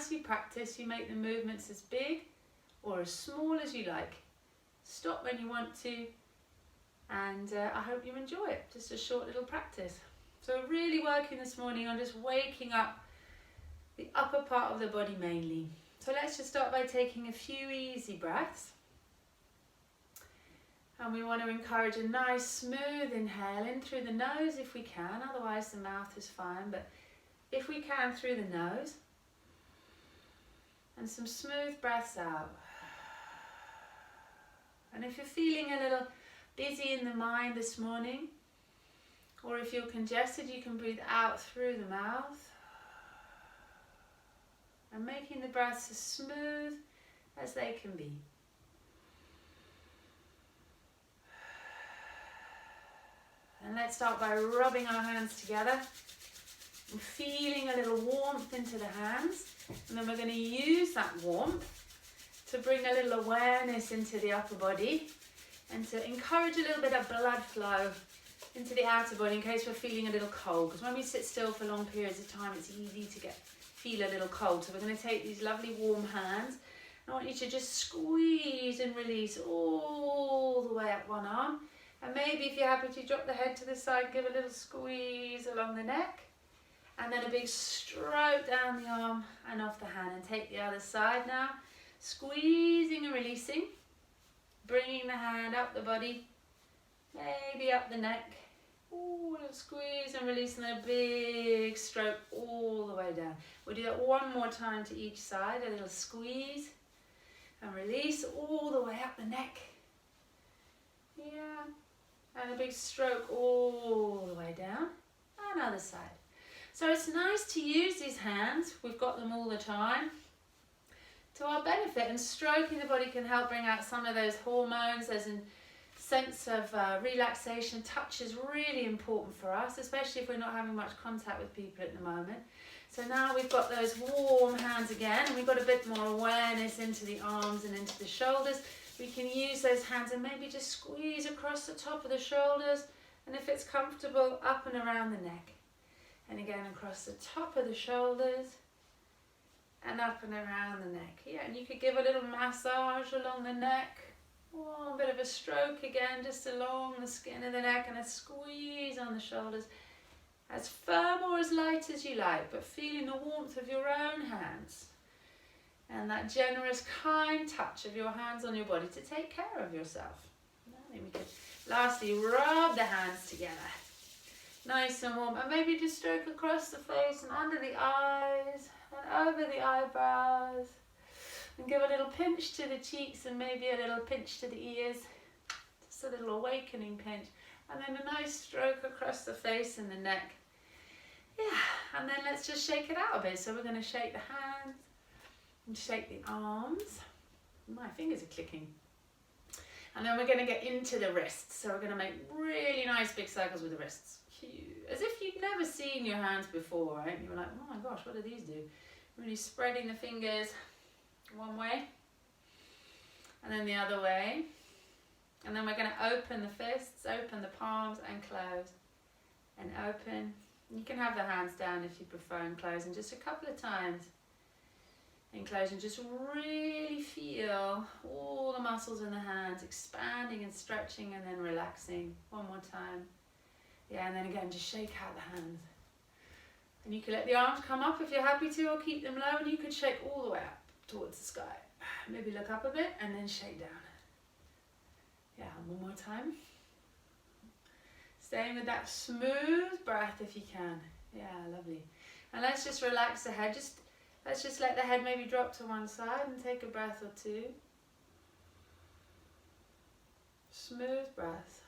as you practice, you make the movements as big or as small as you like. Stop when you want to, and I hope you enjoy it. Just a short little practice. So we're really working this morning on just waking up the upper part of the body mainly. So let's just start by taking a few easy breaths. And we want to encourage a nice smooth inhale in through the nose if we can, otherwise the mouth is fine, but if we can through the nose. And some smooth breaths out. And if you're feeling a little busy in the mind this morning, or if you're congested, you can breathe out through the mouth. And making the breaths as smooth as they can be. And let's start by rubbing our hands together and feeling a little warmth into the hands. And then we're going to use that warmth to bring a little awareness into the upper body and to encourage a little bit of blood flow into the outer body in case we're feeling a little cold. Because when we sit still for long periods of time, it's easy to feel a little cold. So we're going to take these lovely warm hands. I want you to just squeeze and release all the way up one arm. And maybe if you're happy to drop the head to the side, give a little squeeze along the neck. And then a big stroke down the arm and off the hand. And take the other side now. Squeezing and releasing. Bringing the hand up the body. Maybe up the neck. Ooh, a little squeeze and release, and a big stroke all the way down. We'll do that one more time to each side. A little squeeze and release all the way up the neck. Yeah. And a big stroke all the way down. And other side. So it's nice to use these hands. We've got them all the time to our benefit. And stroking the body can help bring out some of those hormones. There's a sense of relaxation. Touch is really important for us, especially if we're not having much contact with people at the moment. So now we've got those warm hands again, and we've got a bit more awareness into the arms and into the shoulders. We can use those hands and maybe just squeeze across the top of the shoulders, and if it's comfortable, up and around the neck. And again, across the top of the shoulders and up and around the neck. Yeah, and you could give a little massage along the neck. Oh, a bit of a stroke again, just along the skin of the neck, and a squeeze on the shoulders. As firm or as light as you like, but feeling the warmth of your own hands. And that generous, kind touch of your hands on your body to take care of yourself. Then we could lastly rub the hands together. Nice and warm. And maybe just stroke across the face and under the eyes and over the eyebrows. And give a little pinch to the cheeks and maybe a little pinch to the ears. Just a little awakening pinch. And then a nice stroke across the face and the neck. Yeah, and then let's just shake it out a bit. So we're going to shake the hands. And shake the arms. My fingers are clicking. And then we're going to get into the wrists. So we're going to make really nice big circles with the wrists. As if you'd never seen your hands before, right? You were like, oh my gosh, what do these do? Really spreading the fingers one way. And then the other way. And then we're going to open the fists, open the palms and close. And open. You can have the hands down if you prefer and close. And just a couple of times. And close, and just really feel all the muscles in the hands expanding and stretching and then relaxing. One more time. Yeah, and then again, just shake out the hands. And you can let the arms come up if you're happy to, or keep them low, and you could shake all the way up towards the sky. Maybe look up a bit and then shake down. Yeah, one more time. Staying with that smooth breath if you can. Yeah, lovely. And let's just relax the head. Let's just let the head maybe drop to one side and take a breath or two. Smooth breath.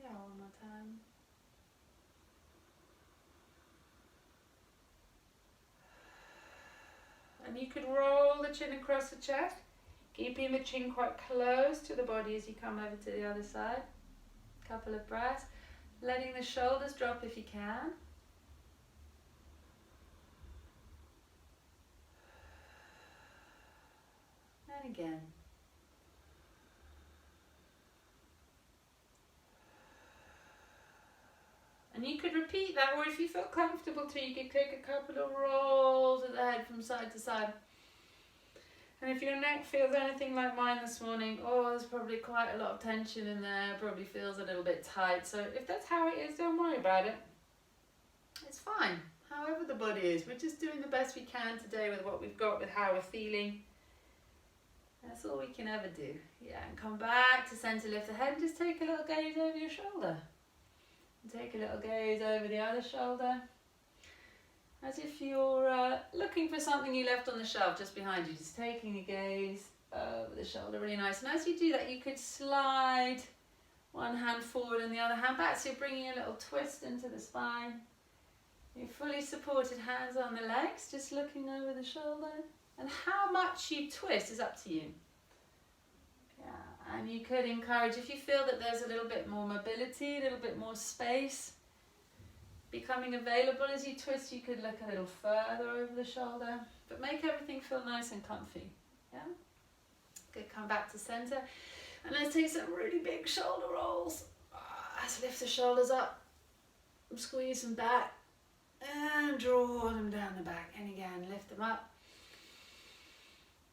Yeah, one more time. And you could roll the chin across the chest, keeping the chin quite close to the body as you come over to the other side. Couple of breaths. Letting the shoulders drop if you can. And again. And you could repeat that, or if you feel comfortable to, you could take a couple of rolls head from side to side. And if your neck feels anything like mine this morning, oh, there's probably quite a lot of tension in there, probably feels a little bit tight. So if that's how it is, don't worry about it. It's fine, however the body is. We're just doing the best we can today with what we've got, with how we're feeling. That's all we can ever do. Yeah, and come back to center, lift the head, and just take a little gaze over your shoulder. And take a little gaze over the other shoulder. As if you're looking for something you left on the shelf just behind you. Just taking a gaze over the shoulder, really nice. And as you do that, you could slide one hand forward and the other hand back. So you're bringing a little twist into the spine. Your fully supported hands on the legs, just looking over the shoulder. And how much you twist is up to you. Yeah, and you could encourage, if you feel that there's a little bit more mobility, a little bit more space becoming available as you twist, you could look a little further over the shoulder, but make everything feel nice and comfy. Yeah, good. Come back to center, and let's take some really big shoulder rolls. Let's lift the shoulders up, squeeze them back, and draw them down the back. And again, lift them up,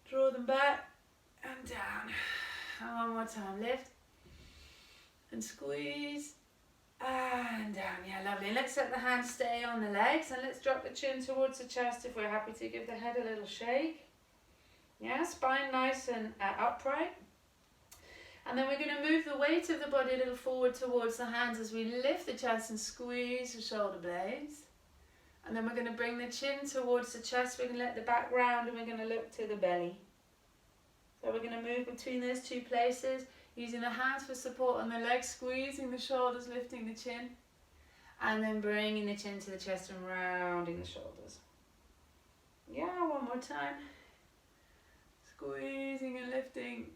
draw them back and down. And one more time, lift and squeeze. And down, yeah, lovely. Let's let the hands stay on the legs, and let's drop the chin towards the chest if we're happy to. Give the head a little shake. Yeah, spine nice and upright. And then we're going to move the weight of the body a little forward towards the hands as we lift the chest and squeeze the shoulder blades. And then we're going to bring the chin towards the chest. We're going to let the back round, and we're going to look to the belly. So we're going to move between those two places, using the hands for support on the legs, squeezing the shoulders, lifting the chin, and then bringing the chin to the chest and rounding the shoulders. Yeah, one more time. Squeezing and lifting,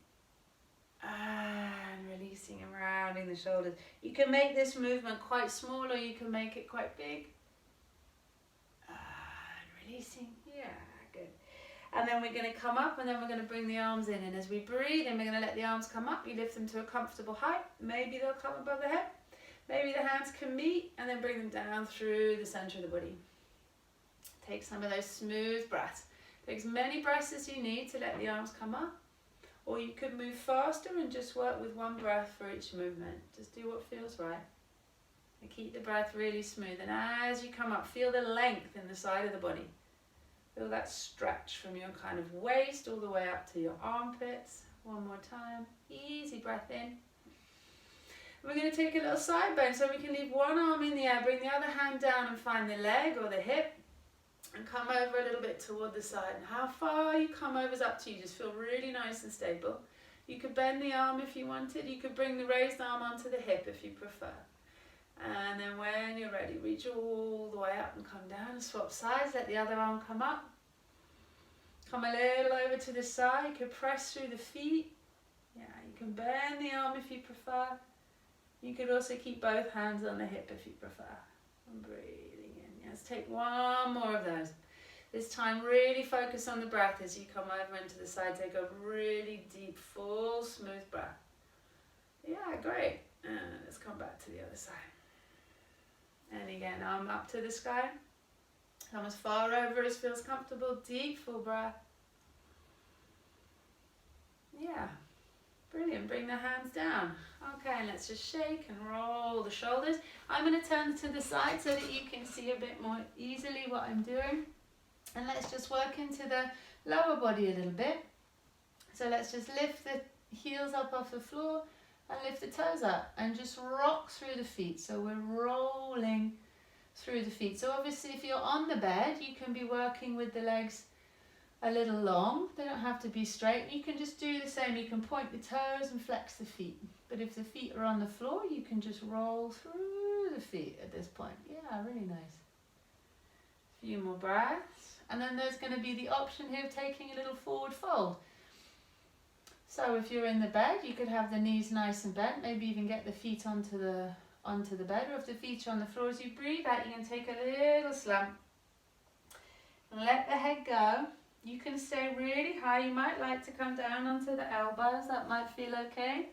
and releasing and rounding the shoulders. You can make this movement quite small, or you can make it quite big. And releasing, yeah, good. And then we're going to come up, and then we're going to bring the arms in. And as we breathe in, we're going to let the arms come up. You lift them to a comfortable height. Maybe they'll come above the head. Maybe the hands can meet, and then bring them down through the center of the body. Take some of those smooth breaths. Take as many breaths as you need to let the arms come up. Or you could move faster and just work with one breath for each movement. Just do what feels right. And keep the breath really smooth. And as you come up, feel the length in the side of the body. Feel that stretch from your kind of waist all the way up to your armpits. One more time. Easy breath in. We're going to take a little side bend, so we can leave one arm in the air, bring the other hand down and find the leg or the hip, and come over a little bit toward the side. And how far you come over is up to you. Just feel really nice and stable. You could bend the arm if you wanted. You could bring the raised arm onto the hip if you prefer. And then when you're ready, reach all the way up and come down and swap sides. Let the other arm come up. Come a little over to the side. You could press through the feet. Yeah, you can bend the arm if you prefer. You could also keep both hands on the hip if you prefer. And breathing in. Let's take one more of those. This time really focus on the breath as you come over into the side. Take a really deep, full, smooth breath. Yeah, great. And let's come back to the other side. And again, arm up to the sky. Come as far over as feels comfortable. Deep, full breath. Yeah, brilliant. Bring the hands down. Okay, let's just shake and roll the shoulders. I'm going to turn to the side so that you can see a bit more easily what I'm doing. And let's just work into the lower body a little bit. So let's just lift the heels up off the floor and lift the toes up and just rock through the feet. So we're rolling through the feet. So obviously if you're on the bed, you can be working with the legs a little long. They don't have to be straight. You can just do the same. You can point the toes and flex the feet. But if the feet are on the floor, you can just roll through the feet at this point. Yeah, really nice. A few more breaths. And then there's going to be the option here of taking a little forward fold. So if you're in the bed, you could have the knees nice and bent, maybe even get the feet onto the bed, or if the feet are on the floor, as you breathe out, you can take a little slump. Let the head go. You can stay really high. You might like to come down onto the elbows. That might feel okay.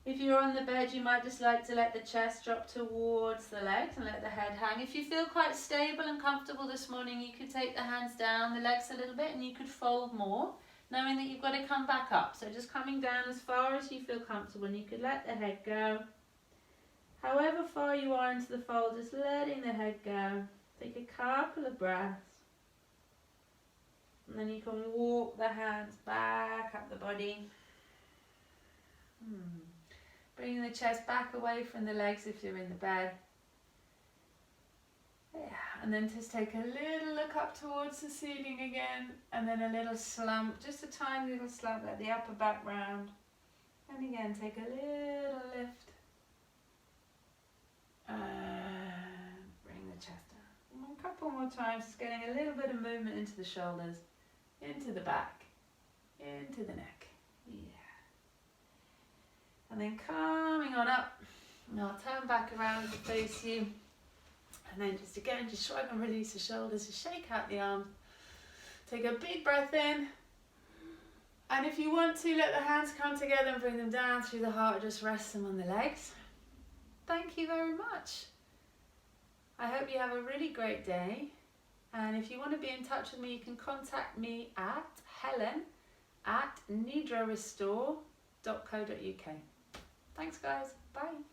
If you're on the bed, you might just like to let the chest drop towards the legs and let the head hang. If you feel quite stable and comfortable this morning, you could take the hands down, the legs a little bit, and you could fold more, knowing that you've got to come back up. So just coming down as far as you feel comfortable, and you could let the head go. However far you are into the fold, just letting the head go. Take a couple of breaths. And then you can walk the hands back up the body. Bringing the chest back away from the legs if you're in the bed. Yeah, and then just take a little look up towards the ceiling again, and then a little slump, just a tiny little slump, let the upper back round. And again, take a little lift. And bring the chest down. A couple more times, just getting a little bit of movement into the shoulders, into the back, into the neck. Yeah. And then coming on up, and I'll turn back around to face you. And then just again, just shrug and release the shoulders, just shake out the arms. Take a big breath in. And if you want to, let the hands come together and bring them down through the heart, just rest them on the legs. Thank you very much. I hope you have a really great day. And if you want to be in touch with me, you can contact me at helen@nidrarestore.co.uk. Thanks guys, bye.